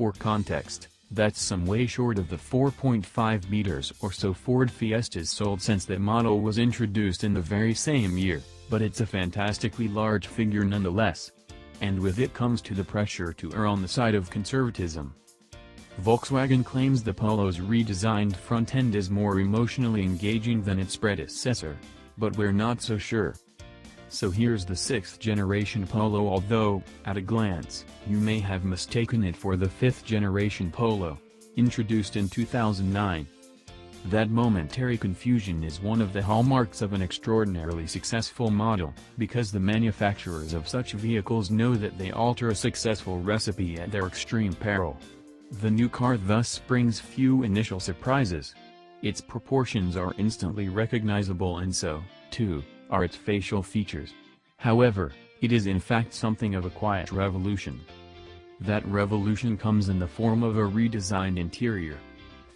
For context, that's some way short of the 4.5 meters or so Ford Fiestas sold since the model was introduced in the very same year, but it's a fantastically large figure nonetheless. And with it comes to the pressure to err on the side of conservatism. Volkswagen claims the Polo's redesigned front end is more emotionally engaging than its predecessor, but we're not so sure. So here's the 6th generation Polo, although, at a glance, you may have mistaken it for the 5th generation Polo, introduced in 2009. That momentary confusion is one of the hallmarks of an extraordinarily successful model, because the manufacturers of such vehicles know that they alter a successful recipe at their extreme peril. The new car thus brings few initial surprises. Its proportions are instantly recognizable, and so, too, are its facial features. However, it is in fact something of a quiet revolution. That revolution comes in the form of a redesigned interior.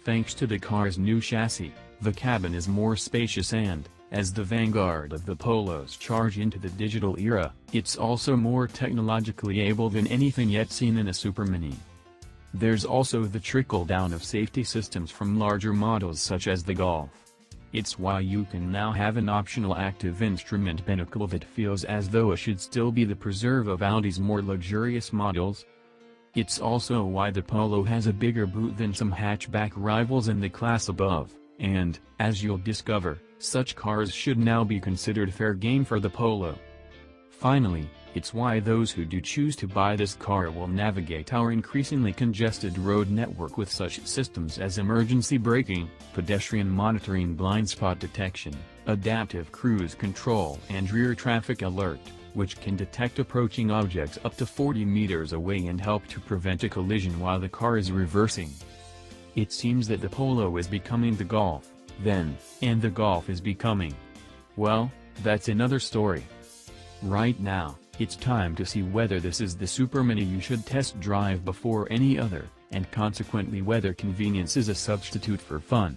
Thanks to the car's new chassis, the cabin is more spacious and, as the vanguard of the Polo's charge into the digital era, it's also more technologically able than anything yet seen in a supermini. There's also the trickle-down of safety systems from larger models such as the Golf. It's why you can now have an optional active instrument binnacle that feels as though it should still be the preserve of Audi's more luxurious models. It's also why the Polo has a bigger boot than some hatchback rivals in the class above, and, as you'll discover, such cars should now be considered fair game for the Polo. Finally, it's why those who do choose to buy this car will navigate our increasingly congested road network with such systems as emergency braking, pedestrian monitoring, blind spot detection, adaptive cruise control and rear traffic alert, which can detect approaching objects up to 40 meters away and help to prevent a collision while the car is reversing. It seems that the Polo is becoming the Golf, then, and the Golf is becoming, well, that's another story. Right now, it's time to see whether this is the supermini you should test drive before any other, and consequently whether convenience is a substitute for fun.